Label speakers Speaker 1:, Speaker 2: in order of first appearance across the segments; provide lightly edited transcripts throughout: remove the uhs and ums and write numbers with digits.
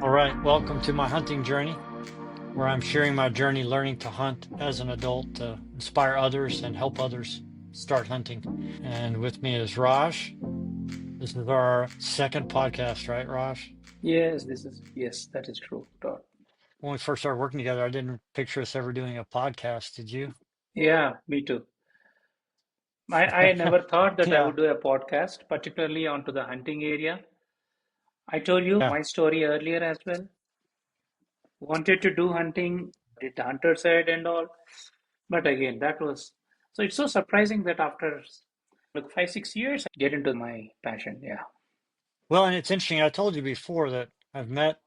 Speaker 1: All right, welcome to my hunting journey, where I'm sharing my journey learning to hunt as an adult to inspire others and help others start hunting. And with me is Raj. This is our second podcast, right, Raj?
Speaker 2: Yes, that is true, Todd.
Speaker 1: When we first started working together, I didn't picture us ever doing a podcast. Did you?
Speaker 2: Yeah, me too. I never thought that I
Speaker 1: Yeah,
Speaker 2: would do a podcast, particularly onto the hunting area. I told you
Speaker 1: yeah.
Speaker 2: my story earlier as well. Wanted to do hunting, did the hunter side and all, but again, that was so it's so surprising that after like 5, 6 years, I get into my passion. Yeah.
Speaker 1: Well, and it's interesting. I told you before that I've met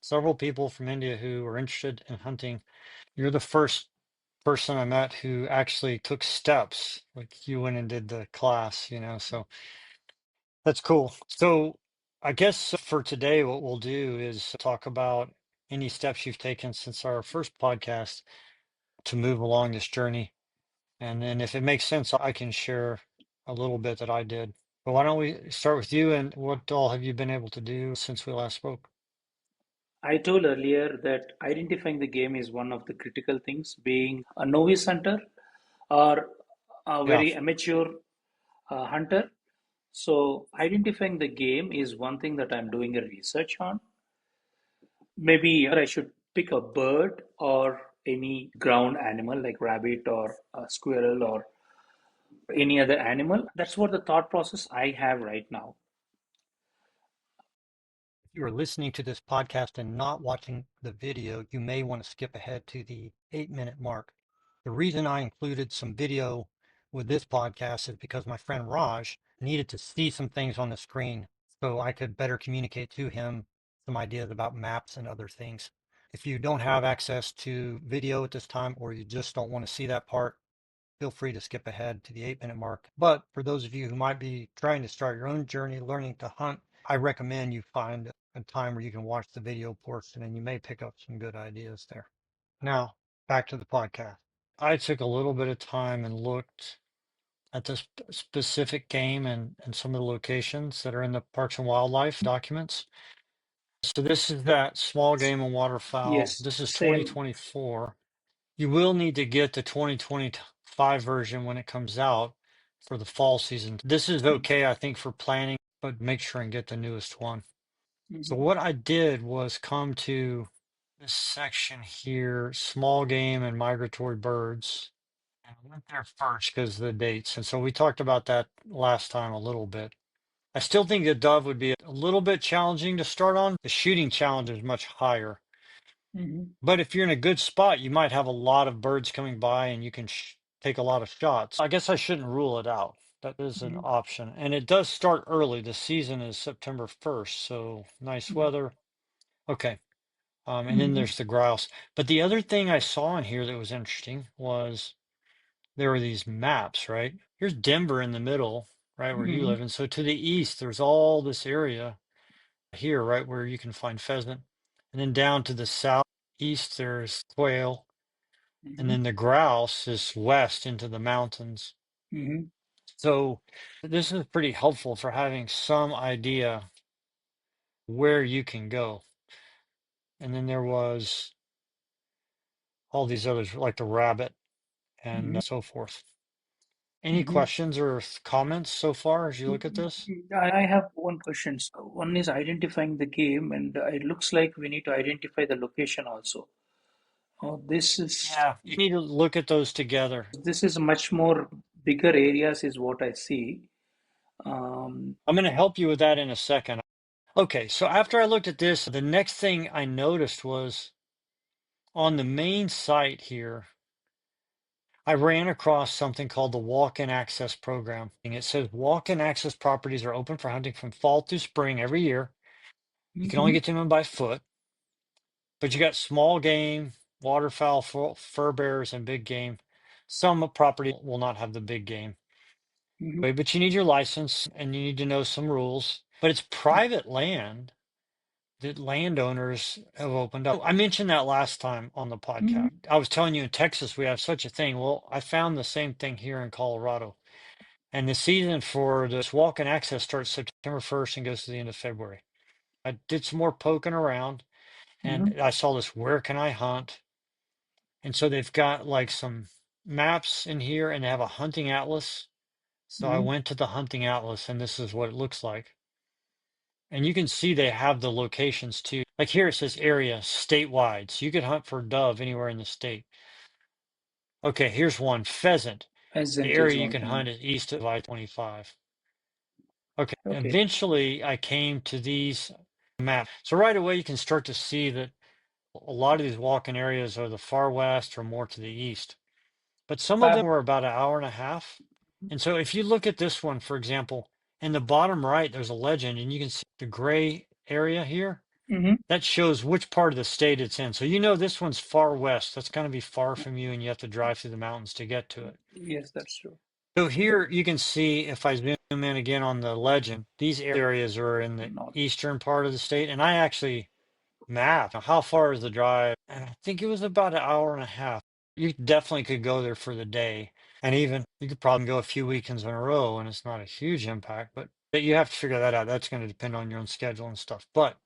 Speaker 1: several people from India who are interested in hunting. You're the first person I met who actually took steps, like you went and did the class, so that's cool. So I guess for today, what we'll do is talk about any steps you've taken since our first podcast to move along this journey. And then if it makes sense, I can share a little bit that I did. But why don't we start with you and what all have you been able to do since we last spoke?
Speaker 2: I told earlier that identifying the game is one of the critical things, being a novice hunter or a
Speaker 1: Yeah.
Speaker 2: very amateur hunter. So identifying the game is one thing that I'm doing a research on. Maybe I should pick a bird or any ground animal like rabbit or a squirrel or any other animal. That's what the thought process I have right now.
Speaker 1: If you are listening to this podcast and not watching the video, you may want to skip ahead to the 8-minute mark. The reason I included some video with this podcast is because my friend Raj needed to see some things on the screen so I could better communicate to him some ideas about maps and other things. If you don't have access to video at this time or you just don't want to see that part, feel free to skip ahead to the 8-minute mark. But for those of you who might be trying to start your own journey learning to hunt, I recommend you find a time where you can watch the video portion and you may pick up some good ideas there. Now, back to the podcast. I took a little bit of time and looked at the specific game and some of the locations that are in the Parks and Wildlife documents. So this is that small game and waterfowl.
Speaker 2: Yes,
Speaker 1: This is
Speaker 2: same.
Speaker 1: 2024. You will need to get the 2025 version when it comes out for the fall season. This is okay, I think, for planning, but make sure and get the newest one. So
Speaker 2: Mhm.
Speaker 1: what I did was come to this section here, small game and migratory birds. And I went there first because of the dates. And so we talked about that last time a little bit. I still think the dove would be a little bit challenging to start on. The shooting challenge is much higher.
Speaker 2: Mhm.
Speaker 1: But if you're in a good spot, you might have a lot of birds coming by and you can take a lot of shots. I guess I shouldn't rule it out. That is an
Speaker 2: Mhm.
Speaker 1: option. And it does start early. The season is September 1st. So nice weather. Okay. And then
Speaker 2: Mhm.
Speaker 1: there's the grouse. But the other thing I saw in here that was interesting was there were these maps, right? Here's Denver in the middle, right where you live.
Speaker 2: Mhm.
Speaker 1: And so to the east, there's all this area here, right where you can find pheasant. And then down to the southeast, there's quail. And
Speaker 2: Mhm.
Speaker 1: then the grouse is west into the mountains.
Speaker 2: Mhm.
Speaker 1: So this is pretty helpful for having some idea where you can go. And then there was all these others like the rabbit and
Speaker 2: Mhm.
Speaker 1: so forth. Any
Speaker 2: Mhm.
Speaker 1: questions or comments so far as you look at this?
Speaker 2: I have one question. So one is identifying the game, and it looks like we need to identify the location also. Oh,
Speaker 1: Yeah, you need to look at those together.
Speaker 2: this is much more bigger areas, is what I see. Um,
Speaker 1: I'm going to help you with that in a second. Okay, so after I looked at this, the next thing I noticed was on the main site here, I ran across something called the walk-in access program. And it says walk-in access properties are open for hunting from fall through spring every year. You can only
Speaker 2: mhm.
Speaker 1: get to them by foot, but you got small game, waterfowl, fur bearers, and big game. Some property will not have the big game.
Speaker 2: Mhm.
Speaker 1: But you need your license and you need to know some rules. But it's private land that landowners have opened up. I mentioned that last time on the podcast.
Speaker 2: Mhm.
Speaker 1: I was telling you in Texas we have such a thing. Well, I found the same thing here in Colorado. And the season for this walk-in access starts September 1st and goes to the end of February. I did some more poking around. and
Speaker 2: Mm-hmm.
Speaker 1: I saw this where can I hunt? And so they've got like some maps in here and they have a hunting atlas. So I
Speaker 2: Mm-hmm.
Speaker 1: went to the hunting atlas and this is what it looks like. And you can see they have the locations too. Like here it says area statewide. So you could hunt for dove anywhere in the state. Okay, here's one pheasant. The
Speaker 2: Pheasant is
Speaker 1: area you
Speaker 2: one
Speaker 1: can
Speaker 2: thing.
Speaker 1: hunt is east of I-25. Okay,
Speaker 2: Okay.
Speaker 1: eventually I came to these maps. So right away you can start to see that a lot of these walking areas are the far west or more to the east. But some of them were about an hour and a half. And so if you look at this one, for example, in the bottom right, there's a legend, and you can see the gray area here.
Speaker 2: Mm-hmm.
Speaker 1: That shows which part of the state it's in. So you know this one's far west. That's going to be far from you, and you have to drive through the mountains to get to it.
Speaker 2: Yes, that's true.
Speaker 1: So here you can see, if I zoom in again on the legend, these areas are in the
Speaker 2: Not.
Speaker 1: eastern part of the state. And I actually mapped how far is the drive, and I think it was about an hour and a half. You definitely could go there for the day, and even you could probably go a few weekends in a row, and it's not a huge impact, but you have to figure that out. That's going to depend on your own schedule and stuff. But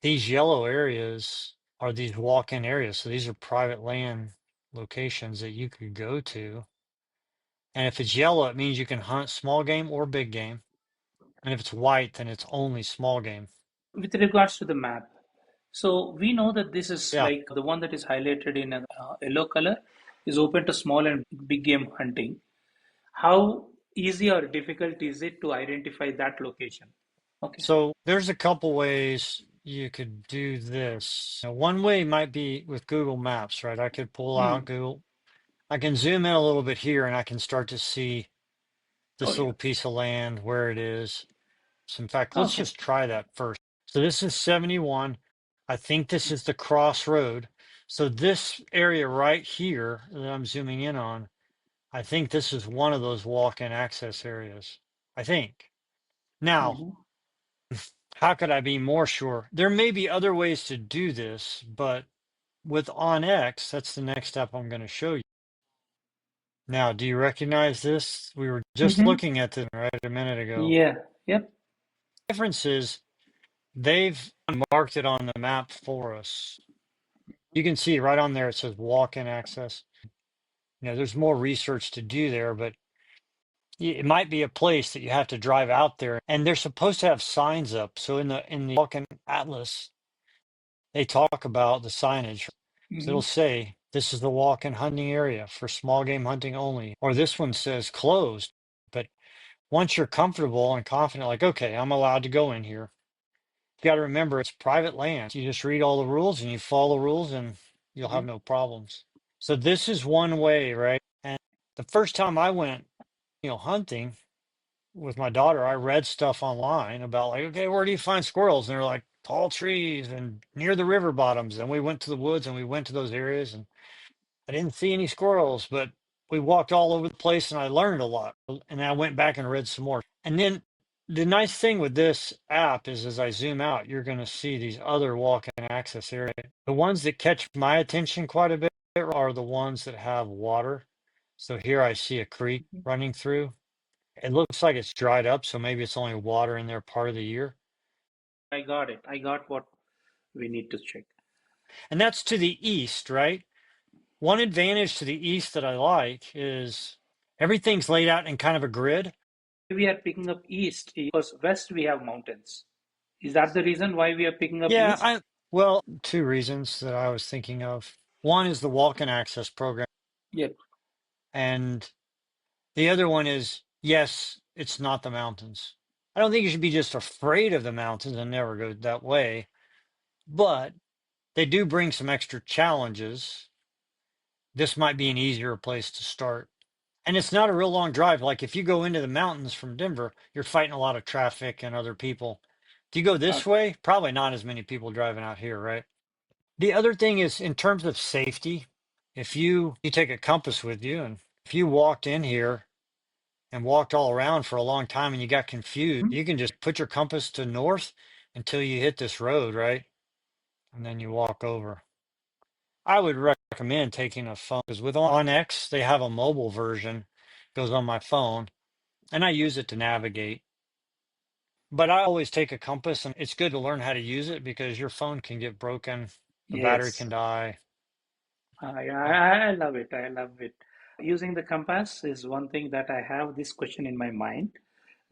Speaker 1: these yellow areas are these walk-in areas. So these are private land locations that you could go to. And if it's yellow, it means you can hunt small game or big game. And if it's white, then it's only small game.
Speaker 2: With regards to the map, so we know that this is
Speaker 1: Yeah.
Speaker 2: like the one that is highlighted in a yellow color is open to small and big game hunting. How easy or difficult is it to identify that location? Okay.
Speaker 1: So there's a couple ways you could do this. Now, one way might be with Google Maps, right? I could pull out
Speaker 2: Hmm.
Speaker 1: Google. I can zoom in a little bit here and I can start to see
Speaker 2: Oh
Speaker 1: this
Speaker 2: yeah.
Speaker 1: little piece of land where it is. So in fact, let's
Speaker 2: Okay.
Speaker 1: just try that first. So this is 71. I think this is the crossroad. So this area right here that I'm zooming in on, I think this is one of those walk-in access areas. I think. Now,
Speaker 2: Hmm.
Speaker 1: how could I be more sure? There may be other ways to do this, but with OnX, that's the next step I'm going to show you. Now, do you recognize this? We were just
Speaker 2: Hmm.
Speaker 1: looking at this right a minute ago.
Speaker 2: Yeah. Yep.
Speaker 1: The difference is they've marked it on the map for us. You can see right on there, it says walk-in access. There's more research to do there, but it might be a place that you have to drive out there, and they're supposed to have signs up. So in the walk-in atlas, they talk about the signage. So
Speaker 2: Hmm.
Speaker 1: it'll say, this is the walk-in hunting area for small game hunting only. Or this one says closed. But once you're comfortable and confident, like, okay, I'm allowed to go in here. You got to remember it's private land. You just read all the rules and you follow the rules and you'll have no problems. So this is one way, right? And the first time I went, hunting with my daughter, I read stuff online about like, okay, where do you find squirrels? And they're like tall trees and near the river bottoms. And we went to the woods and we went to those areas and I didn't see any squirrels, but we walked all over the place and I learned a lot. And I went back and read some more. And then the nice thing with this app is as I zoom out, you're going to see these other walk-in access areas. The ones that catch my attention quite a bit are the ones that have water. So here I see a creek running through. It looks like it's dried up, so maybe it's only water in there part of the year.
Speaker 2: I got it. I got what we need to check.
Speaker 1: And that's to the east, right? One advantage to the east that I like is everything's laid out in kind of a grid.
Speaker 2: We are picking up east because west we have mountains. Is that the reason why we are picking up
Speaker 1: Yeah,
Speaker 2: east?
Speaker 1: well, two reasons that I was thinking of. One is the walk-in access program,
Speaker 2: Yep.
Speaker 1: and the other one is, yes, it's not the mountains. I don't think you should be just afraid of the mountains and never go that way, but they do bring some extra challenges. This might be an easier place to start. And it's not a real long drive. Like if you go into the mountains from Denver, you're fighting a lot of traffic and other people. If you go this
Speaker 2: Okay.
Speaker 1: way, probably not as many people driving out here, right? The other thing is in terms of safety, if you take a compass with you and if you walked in here and walked all around for a long time and you got confused,
Speaker 2: Mhm.
Speaker 1: you can just put your compass to north until you hit this road, right? And then you walk over. I would recommend taking a phone because with OnX, they have a mobile version, goes on my phone, and I use it to navigate. But I always take a compass, and it's good to learn how to use it because your phone can get broken, the battery
Speaker 2: Yes.
Speaker 1: can die. Uh,
Speaker 2: I love it. I love it. Using the compass is one thing that I have this question in my mind.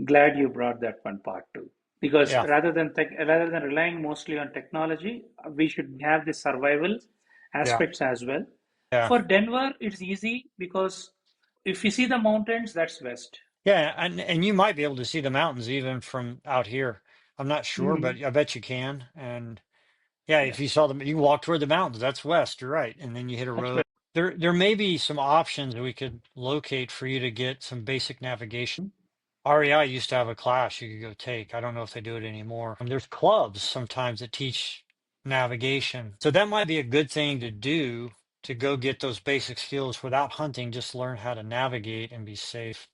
Speaker 2: Glad you brought that one part too. Because
Speaker 1: yeah,
Speaker 2: rather than relying mostly on technology, we should have the survival
Speaker 1: yeah,
Speaker 2: aspects as well.
Speaker 1: yeah.
Speaker 2: For Denver, it's easy because if you see the mountains, that's west.
Speaker 1: Yeah, and you might be able to see the mountains even from out here. I'm not sure,
Speaker 2: Hmm.
Speaker 1: but I bet you can. And yeah, if you
Speaker 2: Yes,
Speaker 1: saw them, you walk toward the mountains. That's west. You're right. And then you hit a
Speaker 2: that's
Speaker 1: road.
Speaker 2: west.
Speaker 1: There may be some options we could locate for you to get some basic navigation. REI used to have a class you could go take. I don't know if they do it anymore. There's clubs sometimes that teach navigation. So that might be a good thing to do to go get those basic skills without hunting, just learn how to navigate and be safe.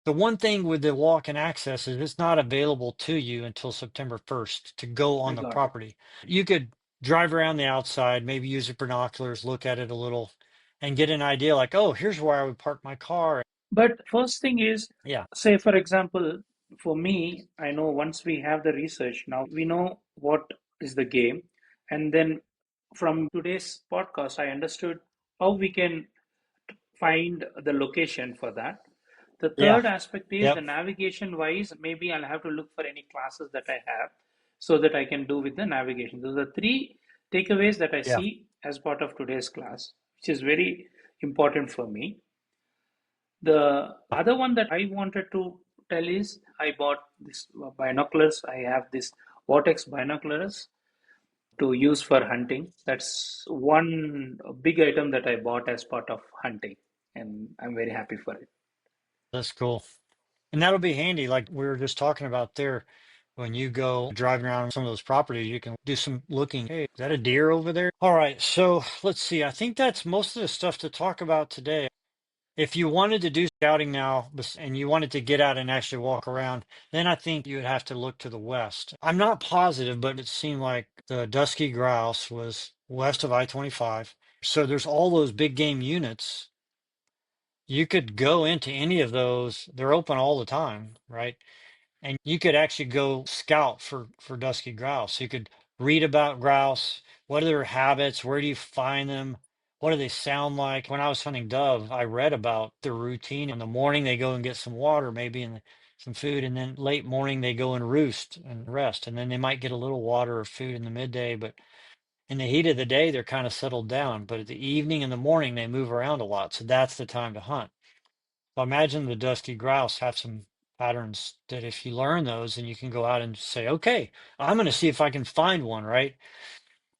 Speaker 1: The one thing with the walk and access is it's not available to you until September 1st to go
Speaker 2: I
Speaker 1: on the
Speaker 2: got it.
Speaker 1: property. You could drive around the outside, maybe use your binoculars, look at it a little, and get an idea like, oh, here's where I would park my car.
Speaker 2: But first thing is,
Speaker 1: Yeah,
Speaker 2: say for example, for me, I know once we have the research, now we know what is the game. And then from today's podcast, I understood how we can find the location for that. The
Speaker 1: yeah,
Speaker 2: third aspect is the
Speaker 1: yep,
Speaker 2: navigation wise, maybe I'll have to look for any classes that I have so that I can do with the navigation. Those are three takeaways that I
Speaker 1: yeah.
Speaker 2: see as part of today's class, which is very important for me. The other one that I wanted to tell is I bought this binoculars. I have this Vortex binoculars to use for hunting. That's one big item that I bought as part of hunting, and I'm very happy for it.
Speaker 1: That's cool. And that'll be handy, like we were just talking about there. When you go driving around some of those properties, you can do some looking. Hey, is that a deer over there? All right, so let's see. I think that's most of the stuff to talk about today. If you wanted to do scouting now and you wanted to get out and actually walk around, then I think you would have to look to the west. I'm not positive, but it seemed like the dusky grouse was west of I-25. So there's all those big game units. You could go into any of those. They're open all the time, right? And you could actually go scout for dusky grouse. You could read about grouse. What are their habits? Where do you find them? What do they sound like? When I was hunting dove, I read about their routine. In the morning, they go and get some water, maybe and some food, and then late morning they go and roost and rest, and then they might get a little water or food in the midday. But in the heat of the day, they're kind of settled down. But at the evening and the morning, they move around a lot, so that's the time to hunt. So imagine the dusky grouse have some patterns that if you learn those, then you can go out and say, okay, I'm going to see if I can find one, right?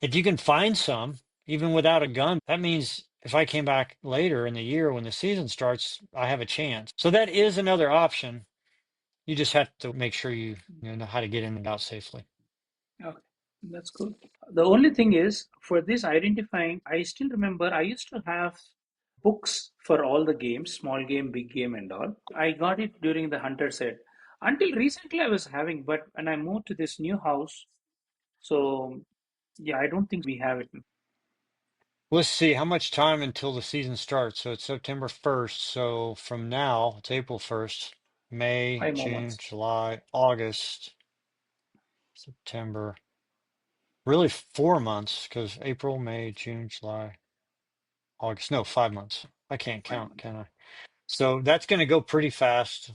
Speaker 1: If you can find some, even without a gun, that means if I came back later in the year when the season starts, I have a chance. So that is another option. You just have to make sure you know how to get in and out safely.
Speaker 2: Okay, that's cool. The only thing is, for this identifying, I still remember I used to have books for all the games, small game, big game, and all. I got it during the hunter set. Until recently, I was having, but when I moved to this new house, so yeah, I don't think we have it.
Speaker 1: Let's see how much time until the season starts. So it's September 1st. So from now, it's April 1st, May,
Speaker 2: Five more
Speaker 1: June,
Speaker 2: months.
Speaker 1: July, August, September. Really 4 months because April, May, June, July, August. No, 5 months. I can't
Speaker 2: 5 months.
Speaker 1: count, can I? So that's going to go pretty fast.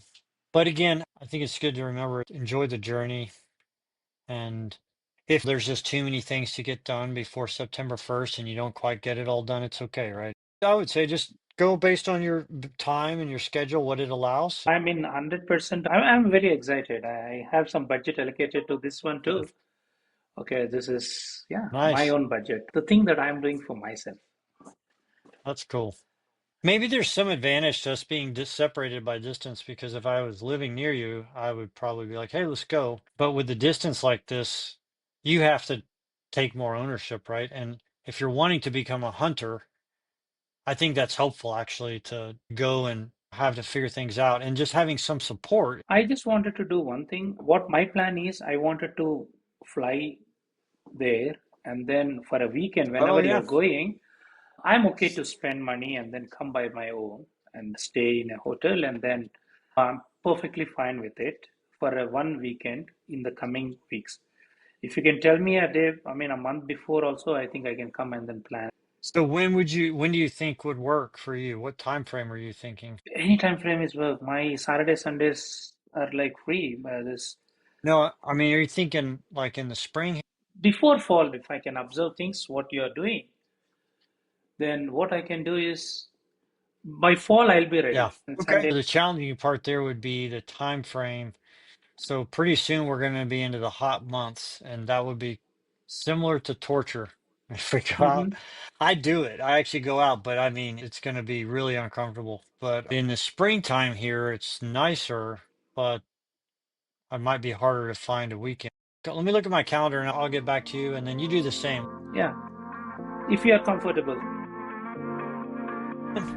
Speaker 1: But again, I think it's good to remember enjoy the journey. And if there's just too many things to get done before September 1st and you don't quite get it all done, it's okay, right? I would say just go based on your time and your schedule, what it allows.
Speaker 2: I'm in 100%. I'm very excited. I have some budget allocated to this one
Speaker 1: Good.
Speaker 2: too. Okay, this is, yeah, my
Speaker 1: Nice.
Speaker 2: own budget. The thing that I'm doing for myself.
Speaker 1: That's cool. Maybe there's some advantage to us being separated by distance because if I was living near you, I would probably be like, hey, let's go. But with the distance like this, you have to take more ownership, right? And if you're wanting to become a hunter, I think that's helpful actually to go and have to figure things out and just having some support.
Speaker 2: I just wanted to do one thing. What my plan is, I wanted to fly there and then for a weekend,
Speaker 1: Oh,
Speaker 2: whenever
Speaker 1: yeah.
Speaker 2: you're going, I'm okay to spend money and then come by my own and stay in a hotel and then I'm perfectly fine with it. for a one weekend in the coming weeks. If you can tell me a day, I mean a month before also, I think I can come and then plan.
Speaker 1: So when do you think would work for you? What time frame are you thinking?
Speaker 2: Any time frame is work. My Saturday, Sundays are like free. This
Speaker 1: No, I mean, are you thinking like in the spring?
Speaker 2: before fall, if I can observe things, what you are doing, then what I can do is by fall I'll be
Speaker 1: Yeah.
Speaker 2: ready. And
Speaker 1: Okay.
Speaker 2: Sunday,
Speaker 1: The challenging part there would be the time frame. So pretty soon we're going to be into the hot months, and that would be similar to torture. If we go
Speaker 2: hmm
Speaker 1: out, I do it. I actually go out, but I mean, it's going to be really uncomfortable. But in the springtime here, it's nicer, but it might be harder to find a weekend. Let me look at my calendar and I'll get back to you, and then you do the same.
Speaker 2: yeah, if you are comfortable.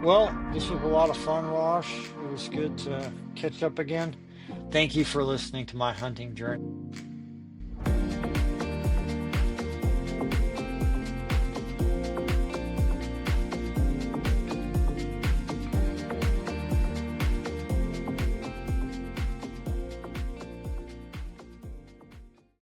Speaker 1: Well, this was a lot of fun, Rosh. It was good to catch up again. Thank you for listening to my hunting journey.